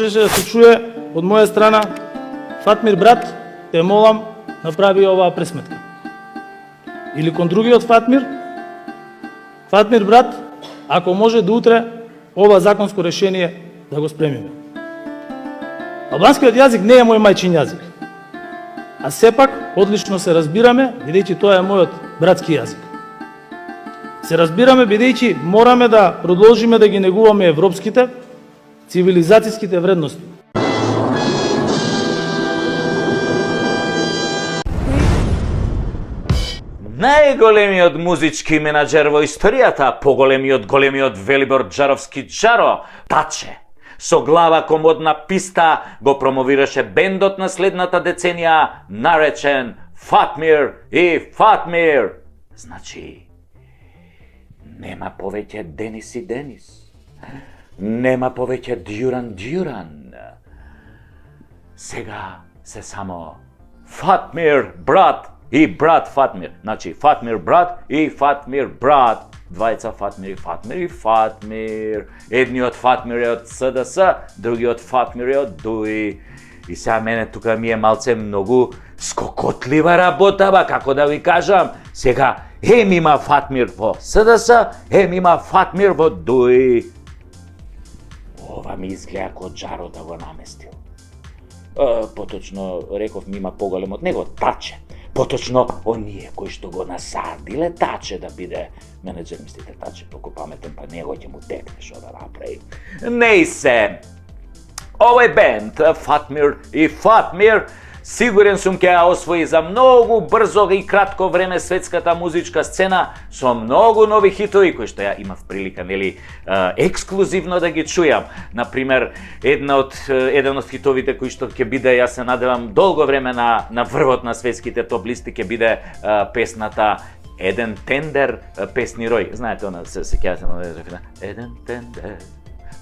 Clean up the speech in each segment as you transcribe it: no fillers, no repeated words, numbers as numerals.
можеше да се чуе од моја страна: Фатмир брат, те молам, направи оваа пресметка. Или кон другиот Фатмир: Фатмир брат, ако може до утре ова законско решение да го спремиме. Албанскиот јазик не е мој мајчин јазик, а сепак одлично се разбираме, бидејќи тоа е мојот братски јазик. Се разбираме бидејќи мораме да продолжиме да ги негуваме европските, цивилизацијските вредности. Најголемиот музички менаџер во историјата, големиот Велибор Джаровски Джаро, Таче, со глава комодна писта го промовираше бендот на следната деценија, наречен Фатмир и Фатмир. Значи, нема повеќе Денис и Денис. Нема повеќе Дјуран. Сега се само Фатмир брат и брат Фатмир. Значи, Фатмир брат и Фатмир брат. Двајца Фатмир и Фатмир. Едниот Фатмир е од СДС, другиот Фатмир е од ДУИ. И сега мене тука ми е малце многу скокотлива работа, како да ви кажам. Сега, има Фатмир во СДС, има Фатмир во ДУИ. Ова ми изгледа ко Джаро да го наместил. Поточно реков ми има поголем од него, Таче. Поточно оние кои што го насадиле Таче да биде менеджер, мислите Таче толку паметен, па него ќе му текне што да направи. Не се. Овој бенд, Фатмир и Фатмир, сигурен сум ќе ја освои за многу брзо и кратко време светската музичка сцена со многу нови хитови кои што ја имав прилика, нели, ексклузивно да ги чујам. Например, еден од хитовите кои што ќе биде, јас се надевам, долго време на врвот на светските топ листи ќе биде песната Еден тендер, песни рој. Знаете, она се сеќавате на рефрена? Еден тендер,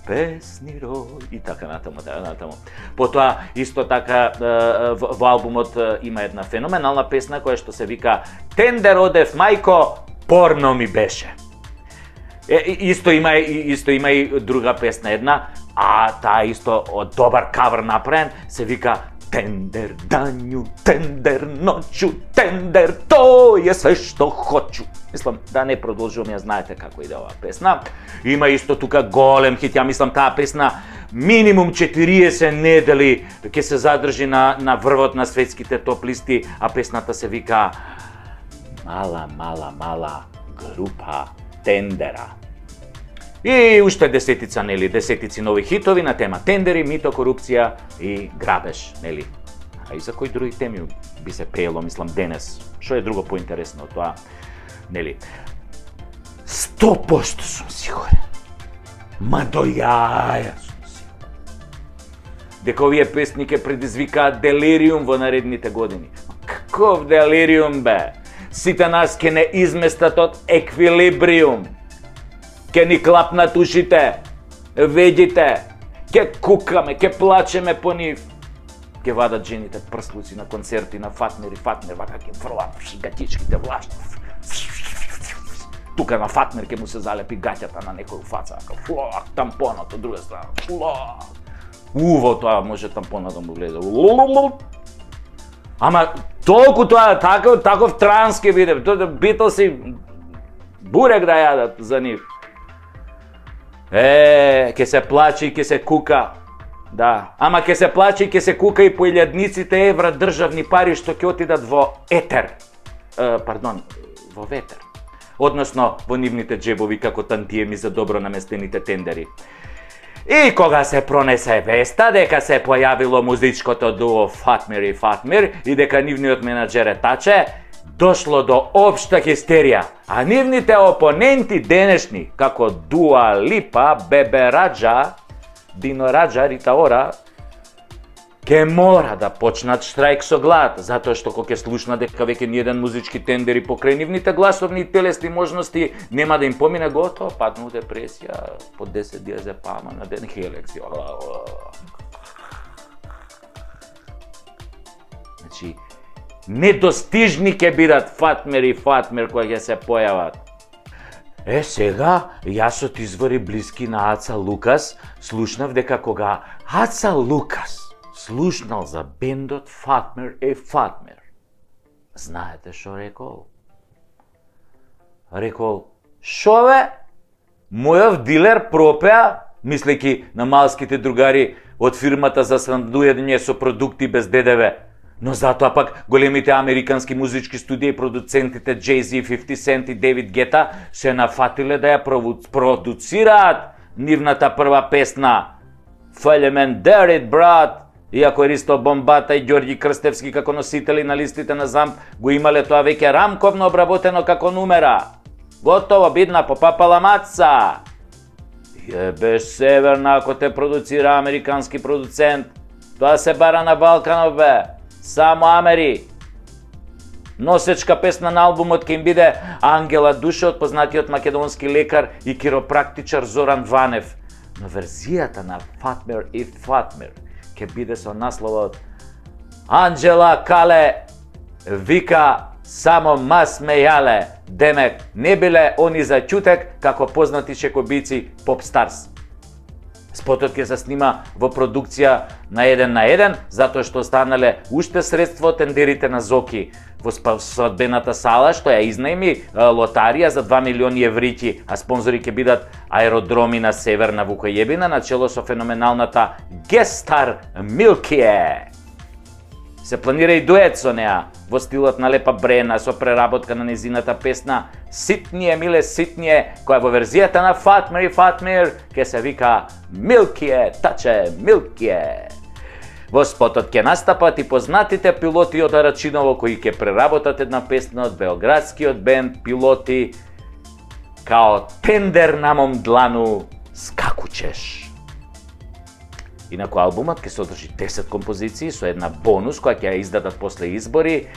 песни рој и така натаму. Потоа исто така во албумот има една феноменална песна која што се вика Тендер одев мајко, порно ми беше. Исто има и друга песна една, а таа исто од добар кавер направен, се вика Тендер данју, тендер ноќу, тендер тој е све што хочу. Мислам, да не продолжувам, ја знаете како иде оваа песна. Има исто тука голем хит, ја мислам таа песна минимум 40 недели ќе се задржи на врвот на светските топ листи, а песната се вика Мала група Тендера. И уште десетици нови хитови на тема тендери, мито, корупција и грабеж, нели? А и за кои други теми би се пеело, мислам, денес? Што е друго поинтересно од тоа, нели? 100% сум сигурен. Ма до јаја сум сигурен. Дека овие песни ќе предизвикаат делириум во наредните години. Каков делириум, бе? Сите нас ќе не изместат од еквилибриум. Ке ни клапнат ушите, ведите, ке кукаме, ке плачеме по нив. Ке вадат жените прслуци на концерти на Фатмир и Фатмир, вака ке фрлат гатичките влашни. Тука на Фатмир ке му се залепи гаќата на некој фаца, флак, тампонот од друга страна, флак. Во тоа може тампонот да му влезе. Ама толку тоа, таков транс ке биде, Битлси бурек да јадат за нив. Ке се плаче и ке се кука. Да, ама ке се плаче и ке се кука и по илјадниците евра државни пари што ќе отидат во етер. Во ветер. Односно во нивните джебови како тантиеми за добро наместените тендери. И кога се пронесе веста дека се појавило музичкото дуо Фатмир и Фатмир и дека нивниот менаџер е Таче, дошло до општа хистерија, а нивните опоненти денешни, како Дуа Липа, Бебе Раджа, Дино Раджа, Рита Ора, ке мора да почнат штрајк со глад, затоа што кога ќе слушнат дека веќе ниеден музички тендер и покрај нивните гласовни и телесни можности нема да им помине, готово, падну у депресија, по 10 диазепама на ден хелекс. Значи, недостижни ќе бидат Фатмир и Фатмир кои ќе се појават. Сега, јас од извори блиски на Аца Лукас, слушнав дека кога Аца Лукас слушнал за бендот Фатмир е Фатмир, знаете шо рекол? Рекол, шо бе? Мојов дилер пропеа, мислејќи на малските другари од фирмата за снабдување со продукти без ДДВ. Но затоа пак големите американски музички студии и продуцентите Jay-Z, 50 Cent и David Guetta се нафатиле да ја продуцираат нивната прва песна Фелемен Дерит, брат. Иако Ристо Бомбата и Ѓорѓи Крстевски како носители на листите на ЗАМП го имале тоа веќе рамковно обработено како нумера. Готово, бидна, попапала маца. Јебеш Северна ако те продуцира американски продуцент. Тоа се бара на Балканов, бе. Само Амери. Носечка песна на албумот ќе им биде Ангела Душа од познатиот македонски лекар и киропрактичар Зоран Ванев. Но верзијата на Фатмир и Фатмир ќе биде со насловот Анджела Кале вика само мас смејале. Демек, не биле они за ќутек како познати шекобици Попстарс. Спотот ќе се снима во продукција на 1:1, затоа што останале уште средства од тендерите на Зоки во свадбената сала, што ја изнајми лотарија за 2 милиони еврики, а спонзори ќе бидат аеродроми на Северна Вукојебина, начело со феноменалната Гестар Милкие. Се планира и дует со неа, во стилот на Лепа Брена, со преработка на незината песна Ситније, миле ситније, која во верзијата на Фатмир и Фатмир ќе се вика Милкие, таче, Милкие. Во спотот ќе настапат и познатите пилоти од Арачиново, кои ќе преработат една песна од белградскиот бенд Пилоти, као тендер на мом длану скакучеш. Инаку албумот ќе содржи 10 композиции со една бонус која ќе ја издадат после избори.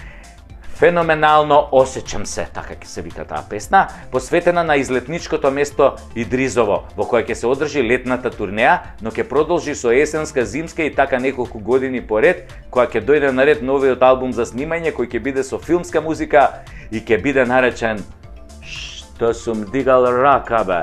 Феноменално осеќам се, така ќе се вика таа песна, посветена на излетничкото место Идризово, во која ќе се одржи летната турнеја, но ќе продолжи со есенска, зимска и така неколку години поред, која ќе дојде на ред новиот албум за снимање, кој ќе биде со филмска музика и ќе биде наречен Што сум дигал рака, бе.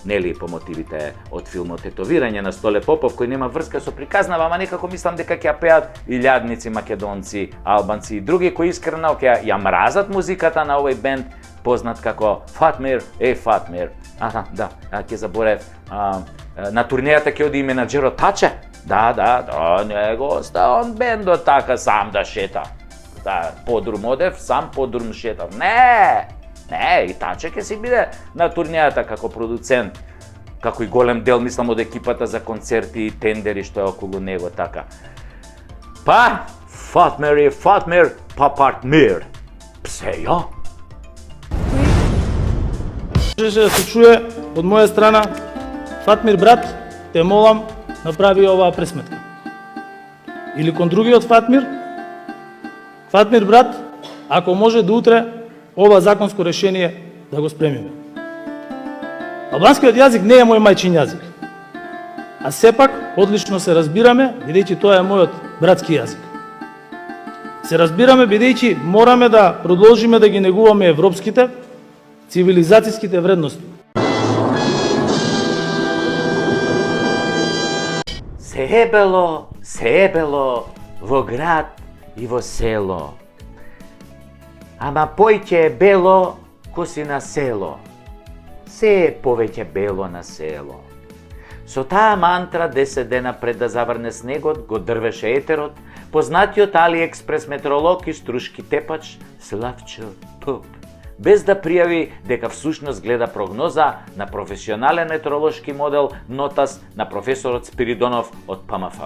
Нели по мотивите од филмот Тетовирање на Столе Попов, кој нема врска со приказнава, ама некако мислам дека ќе ја пеат илјадници македонци, албанци и други кои искрено ќе ја мразат музиката на овој бенд познат како Фатмир е Фатмир. Ќе заборев. На турнејата ќе оди и менаџерот Таче. Да, не го оста он бендот така сам да шета. Да, подрум одев, сам подрум шетав. Не, и Таче ќе си биде на турнејата како продуцент, како и голем дел, мислам, од екипата за концерти и тендери што е околу него, така. Па, Фатмир и Фатмир, па партмир. Псејо. Можеше да се чуе од моја страна, Фатмир брат, те молам, направи оваа пресметка. Или кон другиот Фатмир, Фатмир брат, ако може да утре ова законско решение да го спремиме. Албанскиот јазик не е мој мајчин јазик, а сепак одлично се разбираме, бидејќи тоа е мојот братски јазик. Се разбираме бидејќи мораме да продолжиме да ги негуваме европските, цивилизацијските вредности. Се ебело во град и во село. Ама појќе е бело, ко си на село. Се е повеќе бело на село. Со таа мантра 10 дена пред да заврне снегот, го дрвеше етерот, познатиот Алиекспрес метеоролог и струшки тепач Славчо Топ, без да пријави дека всушност гледа прогноза на професионален метеоролошки модел Нотас на професорот Спиридонов од ПМФ.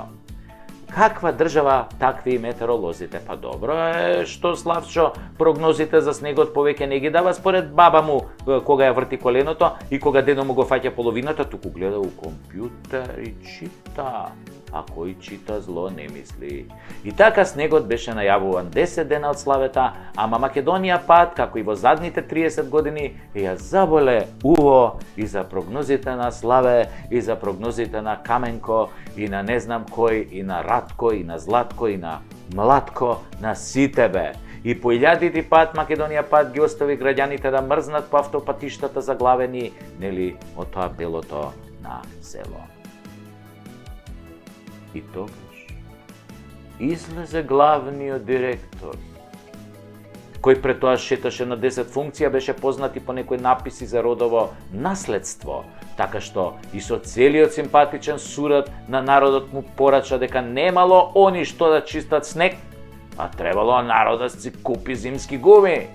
Каква држава, такви и метеоролозите. Па добро е што Славчо прогнозите за снегот повеќе не ги дава според баба му кога ја врти коленото и кога дедо му го фаќа половината, туку гледа у компјутер и чита. А кој чита зло не мисли. И така снегот беше најавуван 10 дена од славета, ама Македонија пат, како и во задните 30 години, ја заболе уво и за прогнозите на Славе, и за прогнозите на Каменко, и на не знам кој, и на Радко, и на Златко, и на Млатко, на сите бе. И по илјадити пат Македонија пат ги остави граѓаните да мрзнат по автопатиштата заглавени, нели, од тоа белото на село. И тогаш излезе главниот директор, кој пред тоа шеташе на 10 функција, беше познат и по некои написи за родово наследство, така што и со целиот симпатичен сурат на народот му порача дека немало они што да чистат снег, а требало народот си купи зимски гуми.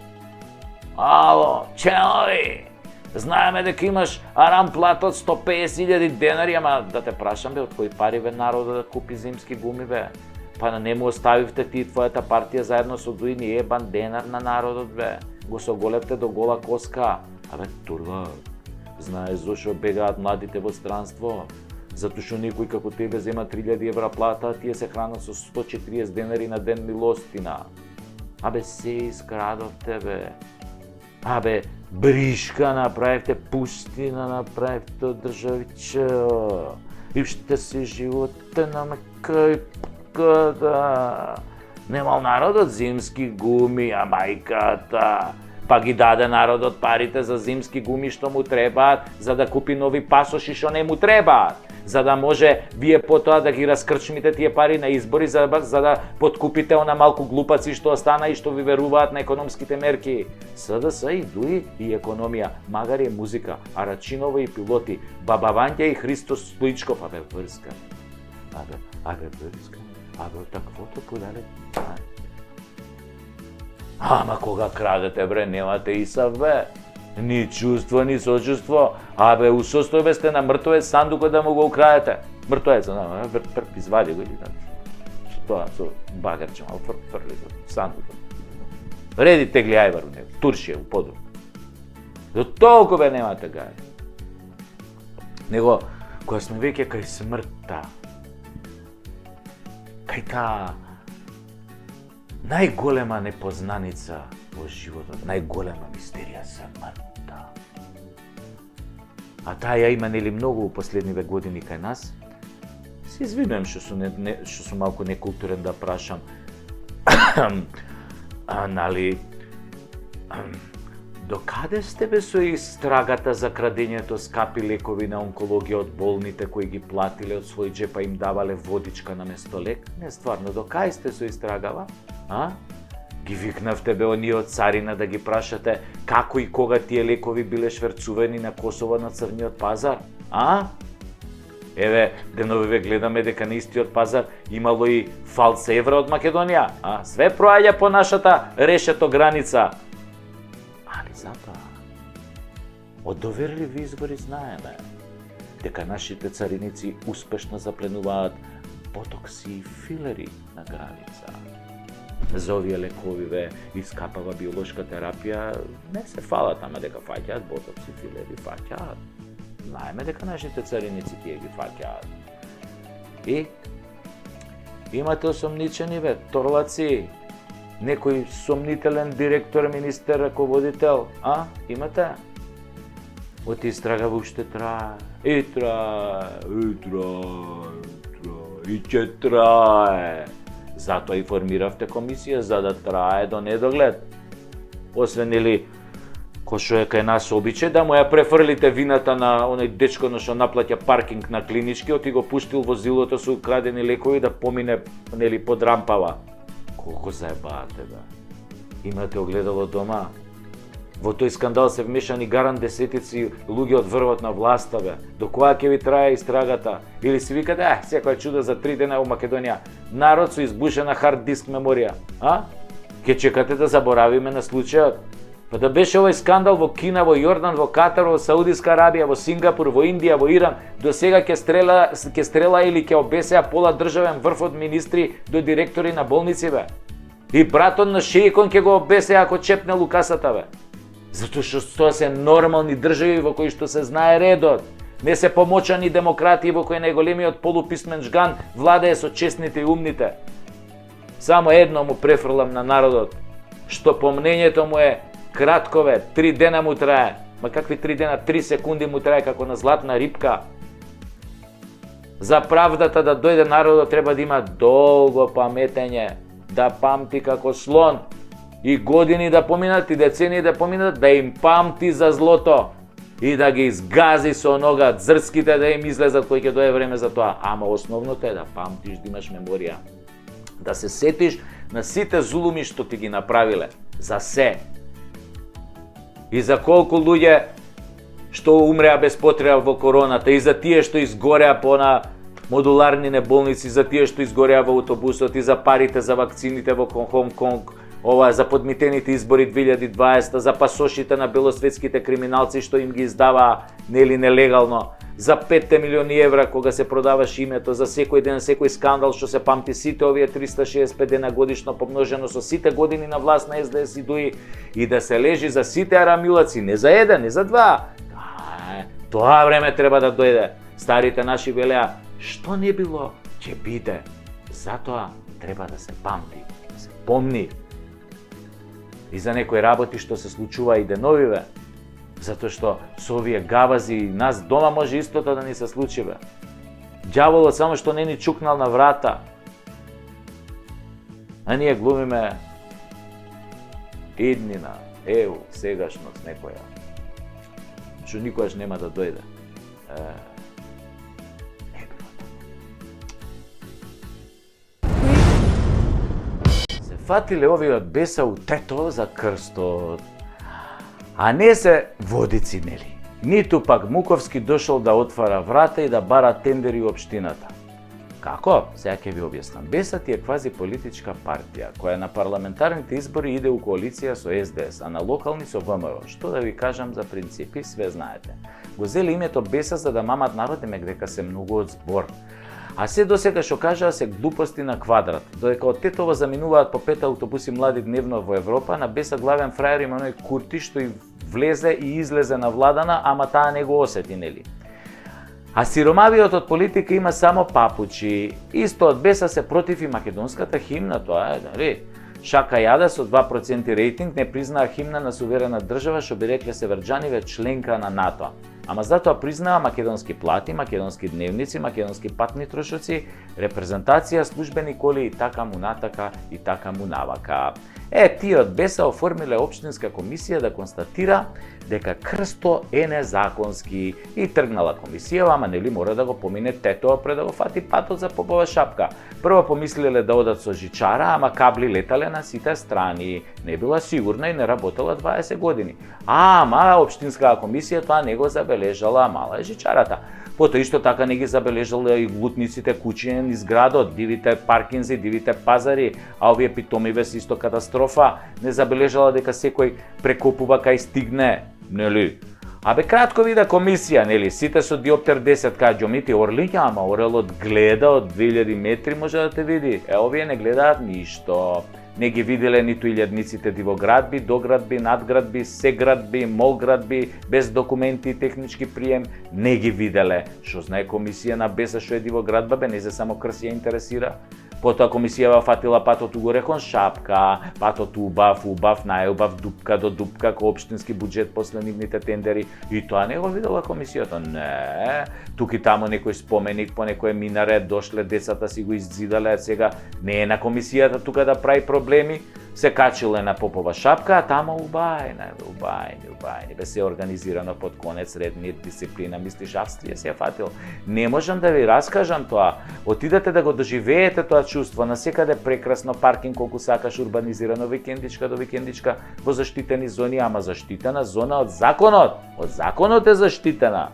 Ало, челови, знаеме дека имаш арам плат од 150.000 денари, ама да те прашам бе, од кои пари бе народот да купи зимски гуми бе? Па не му оставивте ти твојата партија заедно со дуини ебан денар на народот бе. Го соголевте до гола коска. Абе, турва, знаеш зошто бегаат младите во странство? Затоа што некој како тебе зема 3000 евра плата, а тие се хранат со 140 денари на ден милостина. Абе, се искрадовте бе. Абе, бришка направивте, пустина направивте од државиче. И ще се животе на мекај када. Немал народот зимски гуми, а мајката. Па ги даде народот парите за зимски гуми што му требаат, за да купи нови пасоши што не му требаат. За да може вие потоа да ги раскрчмите тие пари на избори, за да подкупите она малку глупаци што остана и што ви веруваат на економските мерки. СДС и ДУИ и економија, магари е музика, а Рачинова и пилоти, Баба Вања и Христос Стоичков, абе врска. Абе врска. Абе таквото подаде. Ама кога крадете бре, немате и саве. Ни чувство, ни сочувство. Абе, у состојбе сте на мртвец сандукот да му го украдете. Мртвец, извади го и тоа со багерче, мал фрли го сандукот. Реди тегли ајвар у него, туршија у подрум. До толку бе немате гај. Него, кога сме веќе кај смртта, кај таа најголема непознаница во животот, најголема мистерија смртта. А таа ја има нели многу у последниве години кај нас. Се извинувам што сум малку некултурен да прашам. Нали, до каде сте бе со истрагата за крадењето скапи лекови на онкологија од болните кои ги платиле од свој джеп, па им давале водичка на место лек? Не, стварно, до кај сте со истрагава? А? Ги викнавте бе оние од царина да ги прашате како и кога тие лекови биле шверцувани на Косово на црниот пазар? А? Еве, деновиве гледаме дека на истиот пазар имало и фалс евра од Македонија. А? Све проаѓа по нашата решето граница. Али затоа, од доверливи извори знаеме дека нашите цариници успешно запленуваат ботокси и филери на граница. За овие лековиве и скапава биолошка терапија не се фалат, ама дека фаќаат ботокси, филери, фаќаат. Знаеме дека нашите цариници тие ги фаќаат. И имате осомничени бе, торлаци, некој сомнителен директор, министер, раководител, а? Имате? Од истрага уште трае. И трае, и ќе трае. Затоа и формиравте комисија, за да трае до недоглед. Освен или, кој што е кај нас обичај, да му ја префрлите вината на оној дечко што наплаќа паркинг на клиничкиот и го пуштил возилото со украдени лекови да помине нели под рампава. Колку заебаате бе. Имате огледало дома? Во тој скандал се вмешани гаран десетици луѓе од врвот на власта бе. До која ќе ви трае истрагата? Или си викате, секоја чудо за 3 дена во Македонија. Народ со избушена хард диск меморија. А? Ке чекате да заборавиме на случајот? Па да беше овој скандал во Кина, во Јордан, во Катар, во Саудиска Арабија, во Сингапур, во Индија, во Иран, до сега ќе стрела или ќе обесеа пола државен врв од министри до директори на болници бе. И братот на шеикон ќе го обесеа ако чепне лукасата бе. Затоа што тоа се нормални држави во кои што се знае редот. Не се помочани демократии во кои најголемиот полуписмен жган владее со честните и умните. Само едно му префрлам на народот, што помнењето му е краткове, 3 дена му трае. Ма какви 3 дена, 3 секунди му трае како на златна рипка. За правдата да дојде народот треба да има долго паметење, да памти како слон. и години да поминат и децении да поминат, да им памти за злото и да ги изгази со нога, зрските да им излезат кој ќе дое време за тоа. Ама основното е да памтиш, да имаш меморија. Да се сетиш на сите зулуми што ти ги направиле. За се. И за колку луѓе што умреа без потреба во короната, и за тие што изгореа по на модуларни болници, за тие што изгореа во автобусот, и за парите за вакцините во Хонг Конг, за подмитените избори 2020, за пасошите на белосветските криминалци што им ги издаваа нелегално, за 5 милиони евра кога се продаваш името, за секој ден, секој скандал што се памти, сите овие 365 дена годишно помножено со сите години на власт на СДС и ДУИ, и да се лежи за сите арамилаци, не за еден, не за два. Тоа време треба да дојде. Старите наши велеа, што не било, ќе биде. Затоа треба да се памти, да се помни. И за некои работи што се случува и деновиве, затоа што со овие гавази нас дома може истото да ни се случи, бе. Ѓаволот само што не ни чукнал на врата. А ние глумиме иднина, сегашност некоја, што никогаш нема да дојде. Не било така. Се фатиле овие од беса у тето за крстот, а не се водици, нели? Ниту пак Муковски дошол да отвара врата и да бара тендери у општината. Како? Сега ќе ви објаснам. Бесат е квази политичка партија, која на парламентарните избори иде у коалиција со СДС, а на локални со ВМРО. Што да ви кажам за принципи, све знаете. Го зели името Беса за да мамат народ, демек дека се многу од збор. А се досега што кажаа се глупости на квадрат. Додека од Тетово заминуваат по 5 автобуси млади дневно во Европа, на Беса главен фраер има оној Курти што и влезе и излезе на владана, ама таа не го осети, нели? А сиромавиот од политика има само папучи. Исто од Беса се против и македонската химна, тоа е, нели? Шака Јада со 2% рейтинг не признаа химна на суверена држава, што би рекле северџаниве членка на НАТО. Ама затоа признаа македонски плати, македонски дневници, македонски патни трошоци, репрезентација, службени коли и така му натака и така му навака. Тие од Беса оформиле општинска комисија да констатира дека крсто е незаконски и тргнала комисија, ама нели мора да го помине Тетово пред да го фати патот за Попова шапка. Прво помислиле да одат со жичара, ама кабли летале на сите страни. Не била сигурна и не работела 20 години. Ама општинската комисија тоа не го забележала, мала е жичарата. Потоа исто така не ги забележала и глутниците куќи низ градот, дивите паркинзи, дивите пазари, а овие питомиве се исто катастрофа. Не забележала дека секој прекопува кај стигне, нели? Абе кратко вида комисија, нели? Сите со диоптер 10 кај џомити орлиња, ама орелот гледа од 2000 метри може да те види. Овие не гледаат ништо. Не ги виделе ниту илјадниците дивоградби, доградби, надградби, сеградби, молградби, без документи и технички прием, не ги виделе. Што знае комисија на Беса што е дивоградба, бе не се само крс ја интересира. Потоа комисијава фатила патот угоре кон шапка, патот убав, најубав, дупка до дупка, ко општински буџет после нивните тендери. И тоа не го видела комисијата. Не, тук и тамо некој споменик по некој минаре, дошле децата си го иззидале, сега не е на комисијата тука да прави проблеми. Се качиле на Попова шапка, а тамо убајни, бе се организирано под конец, ред, мир, дисциплина, мислиш, Австрија се фатил. Не можам да ви раскажам тоа. Отидете да го доживеете тоа чувство, насекаде прекрасно, паркинг колку сакаш, урбанизирано, викендичка до викендичка, во заштитени зони, ама заштитена зона од законот. Од законот е заштитена.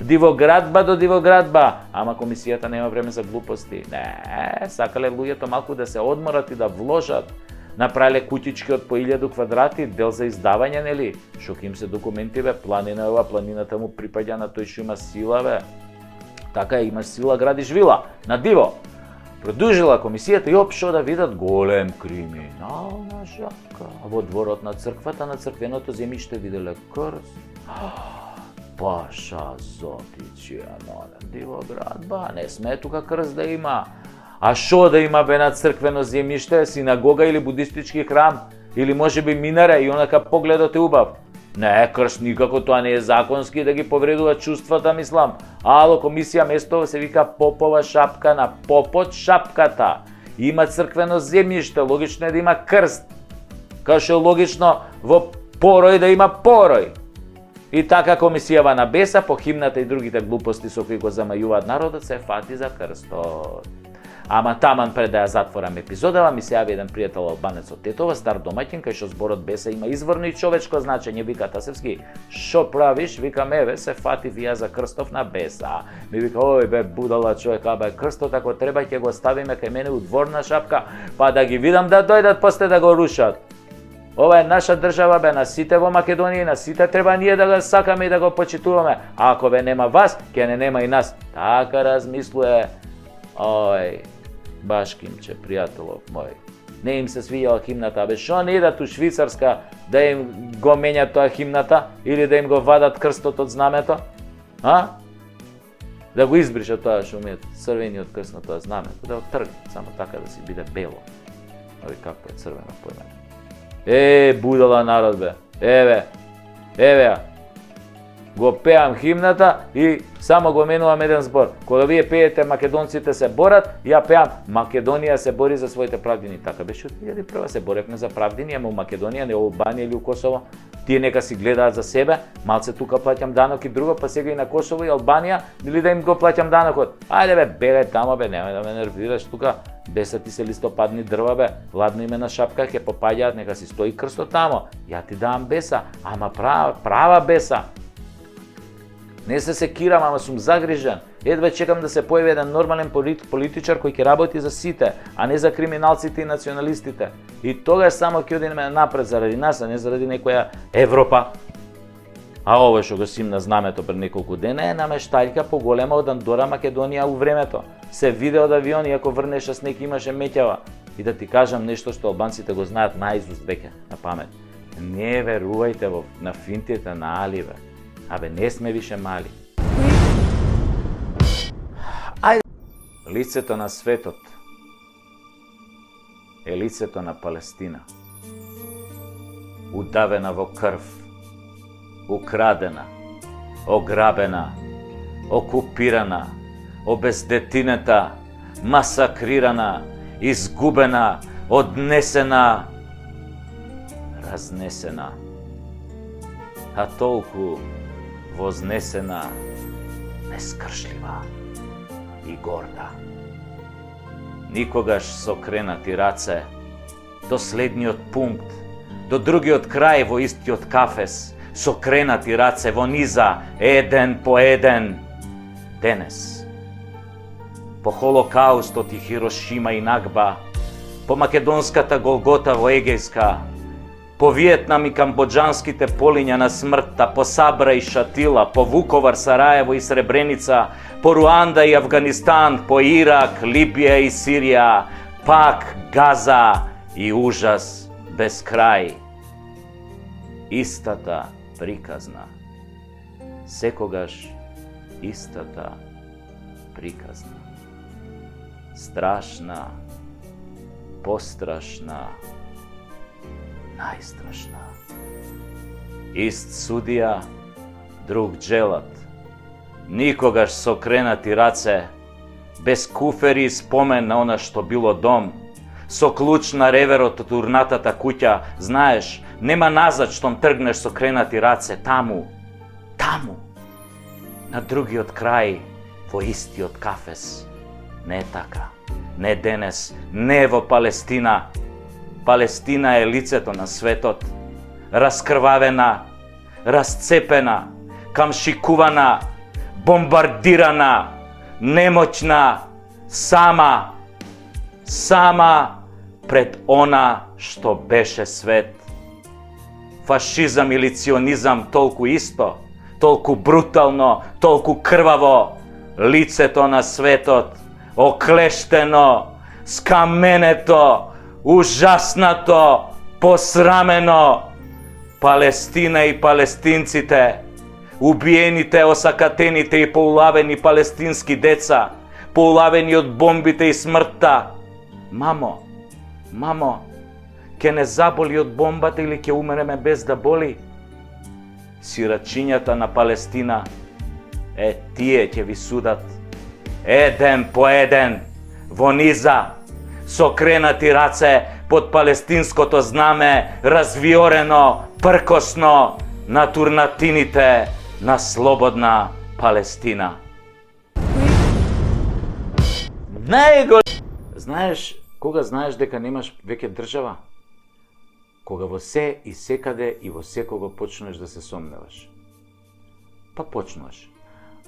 Дивоградба до дивоградба, ама комисијата нема време за глупости. Не, сакале луѓето малку да се одморат и да вложат. Направиле кутички од по 1000 квадрати, дел за издавање, нели? Шо ќе им се документи, бе, планина ова, планината му припаѓа на тој што има сила, бе. Така е, имаш сила, градиш вила, на диво. Продужила комисијата и опшо да видат голем криминална шапка. Во дворот на црквата, на црквеното земјиште виделе крст. Паша Зотичија, дивоградба, не сме тука крст да има. А шо да има бе на црквено земјиште, синагога или будистички храм, или може би минаре и онака погледот е убав. Не, крст никако, тоа не е законски да ги повредува чувствата, мислам. Ало, комисија место се вика Попова шапка, на попот шапката. Има црквено земјиште, логично е да има крст. Као што е логично во порој да има порој. И така комисијава на беса по химната и другите глупости со кои го замајуваат народот се фати за крстот. Ама таман пред да ја затворам епизодава, ми се јави еден пријател албанец од Тетова, стар домаќин, кај што зборот беса има изворно и човечко значење. Вика Тасевски, шо правиш? Викам, еве, се фатив и ја за крстов на беса. Ми вика, ој бе, будала човек, абе, крстот ако треба ќе го ставиме кај мене у дворна шапка, па да ги видам да дојдат после да го рушат. Ова е наша држава, бе, на сите во Македонија, на сите треба ние да го сакаме и да го почитуваме. А ако бе нема вас, ќе не нема и нас. Така размислуе, ој, Башкимче, пријателов мој. Не им се свијала химната, бе, шо не идат у Швицарска да им го менјат тоа химната или да им го вадат крстот од знамето? А? Да го избришат тоа што умеат црвениот крст на тоа знамето, да го тргнат, само така да си биде бело. Ови како е црвено по мене. Будала народ, бе. Еве ја. Го пеам химната и само го менувам еден збор. Кога вие пеете македонците се борат, ја пеам Македонија се бори за своите правдини. Така беше од 2001 се боревме за правдини, ама у Македонија, не у Албанија или у Косово. Тие нека си гледаат за себе, малце тука плаќам данок и друго, па сега и на Косово и Албанија, или да им го плаќам данокот. Ајде бе, бегај тамо бе, немај да ме нервираш тука. Беса ти се листопадни дрва бе, ладно име на шапка ќе попаѓаат, нека си стои крстот тамо. Ја ти давам беса, ама права беса. Не се секирам, ама сум загрижен. Едва чекам да се појави еден нормален политичар кој ќе работи за сите, а не за криминалците и националистите. И тогаш само ќе одиме напред заради нас, а не заради некоја Европа. А ова што го симна знамето пред неколку дена е намештаljка поголема од Андора Македонија у времето. Се видео од авион, иако врнеше снег имаше меќава. И да ти кажам нешто што албанците го знаат наизуст веќе, на памет. Не верувајте на финтите на Али, бе. Абе, не сме више мали. Ајде. Лицето на светот е лицето на Палестина. Удавена во крв, украдена, ограбена, окупирана, обездетинета, масакрирана, изгубена, однесена, разнесена. А толку вознесена, нескршлива и горда. Никогаш со кренати раце до следниот пункт, до другиот крај во истиот кафес, со кренати раце во низа, еден по еден. Денес, по Холокаустот и Хирошима и Нагба, по македонската Голгота во Егејска, по Виетнам и камбоджанските полиња на смртта, по Сабра и Шатила, по Вуковар, Сараево и Сребреница, по Руанда и Афганистан, по Ирак, Либија и Сирија, пак Газа и ужас без крај. Истата приказна, секогаш истата приказна. Страшна, пострашна, најстрашна. Ист судија, друг джелат. Никогаш со кренати раце, без куфери и спомен на она што било дом, со клуч на реверот од урнатата куќа, знаеш, нема назад штом тргнеш со кренати раце, таму, на другиот крај, во истиот кафес. Не е така, не денес, не во Палестина. Палестина е лицето на светот, раскрвавена, расцепена, камшикувана, бомбардирана, немоćна, сама пред она што беше свет. Фашизам или ционизам толку исто, толку брутално, толку крваво, лицето на светот, оклештено, скаменето, ужаснато, посрамено. Палестина и палестинците, убиените, осакатените и поулавени палестински деца, поулавени од бомбите и смртта. Мамо, ќе не заболи од бомбата или ќе умреме без да боли? Сирачињата на Палестина, тие ќе ви судат, еден по еден, во низа, со кренати раце под палестинското знаме, развиорено, пркосно на турнатините на слободна Палестина. Знаеш, кога знаеш дека немаш веќе држава? Кога во се и секаде и во секого почнеш да се сомневаш. Па почнуваш.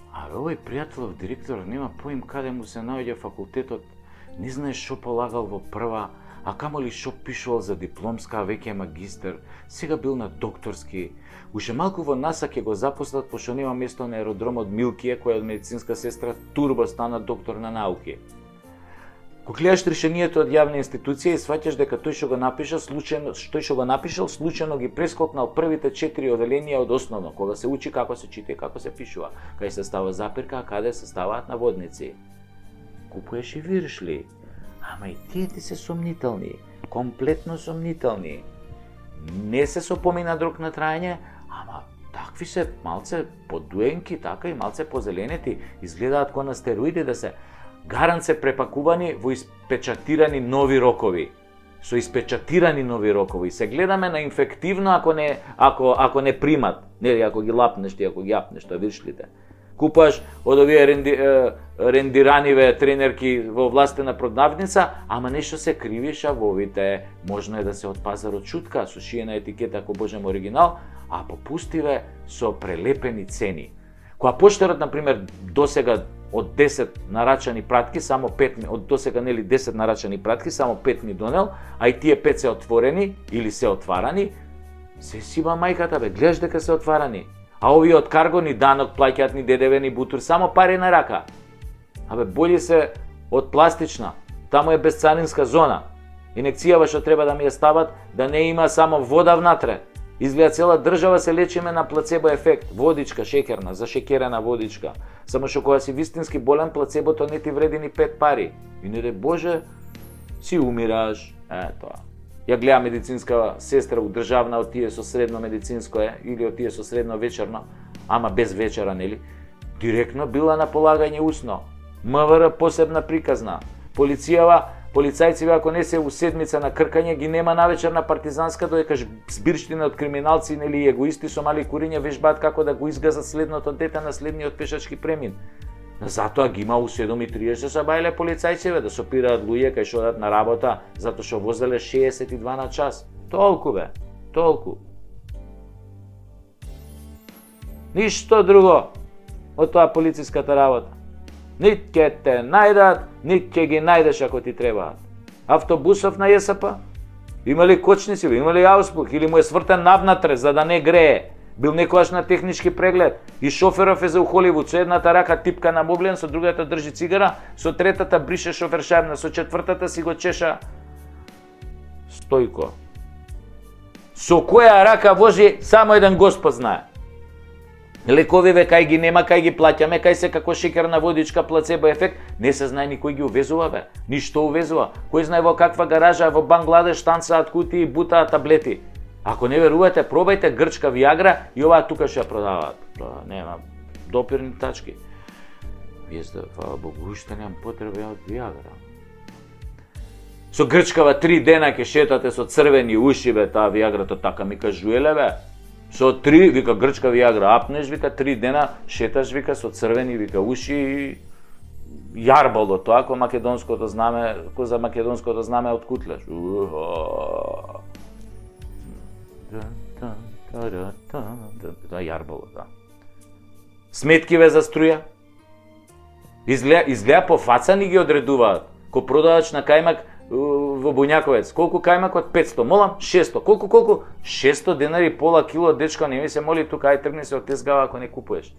А овој пријателов директор нема поим каде му се наоѓа факултетот, не знаеш шо полагал во прва, а камоли шо пишувал за дипломска, а веќе е магистер, сега бил на докторски. Уште малку во НАСА ќе го запослат, пошто нема место на аеродромот Милкија, која од медицинска сестра турбо стана доктор на науки. Кога гледаш решението од јавна институција и сваќаш дека тој што го напишал случајно ги прескокнал првите 4 оделенија од основно, кога се учи како се чита и како се пишува, кај се става запирка, а каде се ставаат наводници. Купуеш и видиш ли? Ама и тие ти се сомнителни, комплетно сомнителни. Не се со помина друг на трајање, ама такви се малце подуенки, така и малце позеленети, изгледаат ко на стероиди да се гарант се препакувани во испечатирани нови рокови. Со испечатирани нови рокови. Се гледаме на инфективно ако не примат. Нели, ако ги лапнеш и ако ги јапнеш, тоа видиш ли те. Купаш од овие рендираниве тренерки во властена продавница, ама нешто се кривиша во овите. Можно е да се од пазарот чутка, со шиена етикета ако можем оригинал, а попустиве со прелепени цени. Кога поштарот, например, досега од 10 нарачани пратки, само 5 од досега нели 10 нарачани пратки, само 5 ми донел, а и тие 5 се отворени или се отварани, се сиба мајката бе, гледаш дека се отварани. А овие од карго ни данок плаќаат, ни ДДВ, ни бутур, само пари на рака. Абе, боли се од пластична, таму е безцаринска зона. Инекцијава што треба да ми ја стават, да не има само вода внатре. Изгледа цела држава се лечиме на плацебо ефект, водичка шеќерна, зашекерена водичка. Само што кога си вистински болен, плацебото не ти вреди ни 5 пари. И не дај Боже, си умираш. Тоа. Ја гледам медицинска сестра у државна од тие со средно медицинско или од тие со средно вечерно, ама без вечера, нели? Директно била на полагање усно. МВР посебна приказна. Полицајците ако не се у седмица на кркање, ги нема навечер на партизанска, додека збирштина од криминалци или егоисти со мали куриња вежбаат како да го изгазат следното дете на следниот пешачки премин. Затоа ги има у 7:30 се бајле полицајците да сопираат луѓе кај што одат на работа, затоа што возеле 62 на час. Толку бе, толку. Ништо друго од тоа полициската работа. Нит ќе те најдат, нит ќе ги најдеш ако ти требаат. Автобусов на ЈСП? Има ли кочници, има ли ауспух, или му е свртен навнатре за да не грее? Бил некојаш на технички преглед и шоферов е за у Холивуд, со едната рака типка на моблен, со другата држи цигара, со третата брише шофершарна, со четвртата си го чеша Стојко. Со која рака вози, само еден Господ знае. Лековиве кај ги нема, кај ги плаќаме, кај се како шекерна водичка, плацебо ефект, не се знае никој ги увезува бе. Ништо увезува. Кој знае во каква гаража во Бангладеш танцаат кутии и бутаат таблети. Ако не верувате, пробајте грчка Виагра и оваа тука што ја продаваат. Тоа нема допирни тачки. Вие фала Богу, уште немам потреба од Виагра. Со грчкава 3 дена ќе шетате со црвени уши бе, таа Виаграта така ми кажуеле бе. Со 3, вика грчка Виагра, апнеш, вика 3 дена, шеташ, вика со црвени, вика уши и јарболо тоа, ко македонското знаме, ко за македонското знаме откутлеш. Тоа јарболо, да. Сметкиве за струја. Изгледа по фаца ни ги одредуваат. Ко продавач на кајмак во Буњаковец, колку кајмак од 500, молам 600, колку? 600 денари, пола кило, дечко, не ми се моли тука, ај тргни се од тезгава ако не купуеш.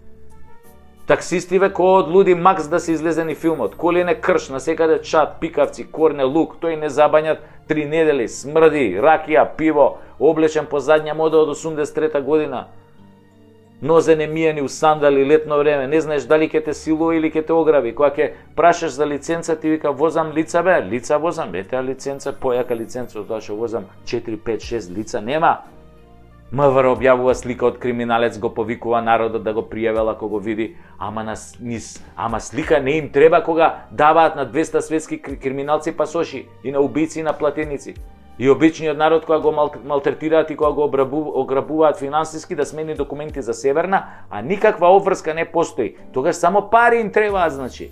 Таксистиве кој од луди Макс да се излезени филмот, коли не крш, насекаде чат, пикавци, корне, лук, тој не забањат 3 недели, смрди, ракија, пиво, облечен по задња мода од 83 година. Нозе не мијани у сандали летно време, не знаеш дали ќе те силува или ќе те ограби. Кога ќе прашаш за лиценца, ти вика возам лица бе, лица возам, ете лиценца, појака лиценца од тоа што возам 4, 5, 6 лица нема. МВР објавува слика од криминалец, го повикува народот да го пријавел ако го види, ама слика не им треба кога даваат на 200 светски криминалци пасоши и на убици и на платеници. И обичниот народ која го малтретираат и која го ограбуваат финансиски да смени документи за Северна, а никаква обврска не постои. Тогаш само пари им требаат, значи.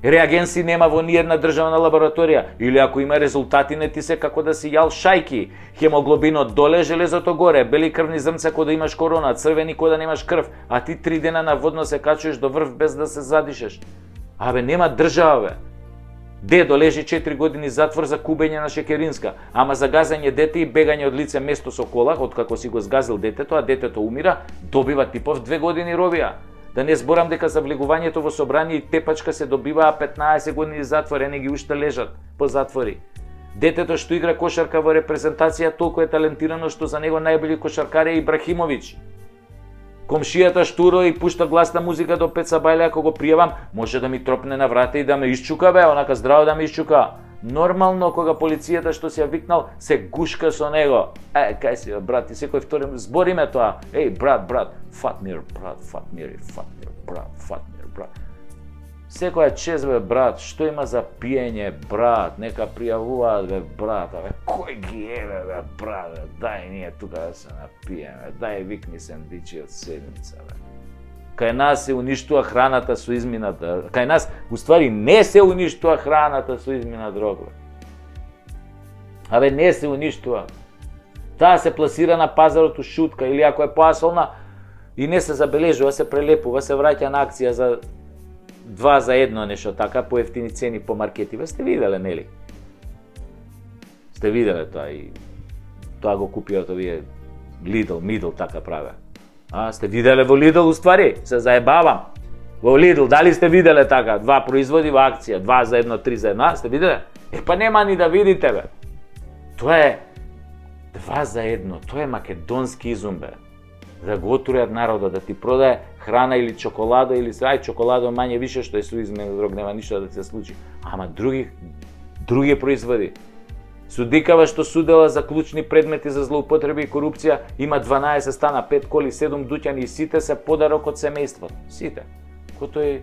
Реагенси нема во ниедна државна лабораторија, или ако има резултати не ти се како да си јал шајки, хемоглобинот доле, железото горе, бели крвни зрнца кога да имаш корона, црвени кога да немаш крв, а ти 3 дена наводно се качуваш до врв без да се задишеш. Абе, нема држава, бе. Дедо лежи 4 години затвор за кубење на Шекеринска, ама за газање дете и бегање од лице место со кола, откако си го сгазил детето, а детето умира, добива типов 2 години робија. Да не зборам дека за влегувањето во собрание и тепачка се добиваа 15 години затвор, не ги уште лежат по затвори. Детето што игра кошарка во репрезентација толку е талентирано што за него најболи кошаркар е Ибрахимовиќ. Комшијата штуро и пушта гласна музика до Пеца Бајле, ако го пријавам, може да ми тропне на врата и да ме исчука, бе, онака здраво да ме исчука. Нормално кога полицијата што си ја викнал се гушка со него. Кај си, брат, и секој втори збориме тоа. Брат, Фатмир, брат, Фатмир, брат. Секоја чест, бе, брат, што има за пиење, брат, нека пријавуваат, бе, брат, бе, кој ги е, бе, брат, бе, дај ние тука да се напиеме, дај викни сендвичи од седмица, бе. Кај нас се уништува храната со измината, кај нас, уствари, не се уништува храната со изминат рок, бе. Абе, не се уништува. Таа се пласира на пазарот у шутка, или ако е поасолна и не се забележува, се прелепува, се враќа на акција за 2 за 1 нешто така, по ефтини цени по маркетиве. Сте виделе, нели? Сте виделе тоа и тоа го купиот овие Lidl, така праве. Сте виделе во Lidl уствари? Се заебавам. Во Lidl, дали сте виделе така? 2 производи во акција, 2 за 1, 3 за 1, сте виделе? Па нема ни да видите, бе. Тоа е 2 за 1, тоа е македонски изум, бе. Да го отуреат народот, да ти продае храна или чоколадо, или чоколадо мање више што е со изменен дрог, нема ништо да се случи. Ама други производи. Судикава што судела за клучни предмети за злоупотреби и корупција, има 12 стана, 5 коли, 7 дуќани и сите се подарок од семејството. Сите. Ко тој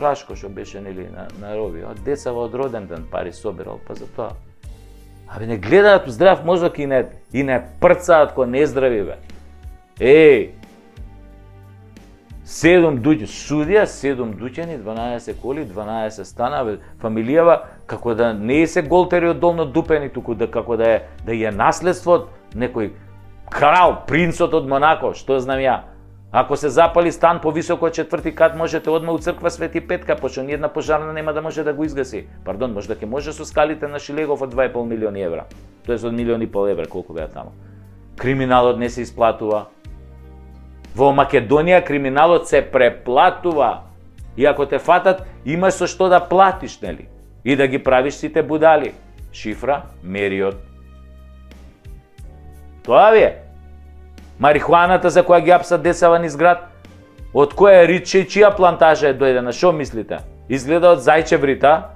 Рашко што беше, нели, на роби. Децава од роден ден пари собирал, па за тоа. Абе, не гледаат здрав мозок и не прцаат ко нездрави, бе. 7 дуќани, судија, 7 дуќани, 12 коли, 12 стана, бе, фамилијава, како да не се голтери од долно дупени, туку да како да е наследство од некој крал, принцот од Монако, што знам ја. Ако се запали стан повисоко од 4-ти кат, можете одма у црква Свети Петка, пошто ниедна пожарна нема да може да го изгаси. Пардон, може да ќе може со скалите на Шилегов од 2,5 милиони евра. Тоест од 1,5 милиони евра, колку беа таму. Криминалот не се исплатува. Во Македонија криминалот се преплатува. И ако те фатат, имаш со што да платиш, нели? И да ги правиш сите будали. Шифра, Мериот. Тоа ви е. Марихуаната за која ги апсат децава низ град, од која риче и чија плантажа е дојдена, шо мислите? Изгледа од зајчеврита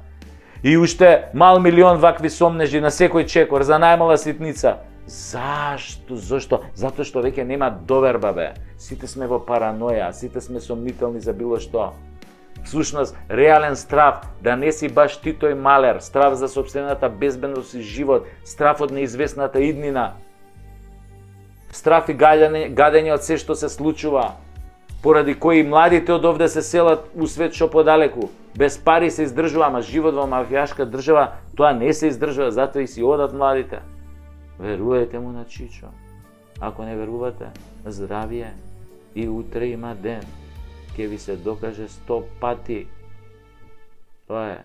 и уште мал милион вакви сомнежи на секој чекор за најмала ситница. Зашто? Зошто? Затоа што веќе нема доверба, бе. Сите сме во параноја, сите сме сомнителни за било што. Всушност, реален страв да не си баш ти тој малер, страв за сопствената безбедност и живот, страв од неизвестната иднина, страв и гадење од се што се случува, поради кои младите од овде се селат у свет што подалеку. Без пари се издржува, ама живот во мафијашка држава, тоа не се издржува, затоа и си одат младите. Верувајте му на Чичо. Ако не верувате, здравие и утре има ден. Ке ви се докаже 100 пати. Тоа е.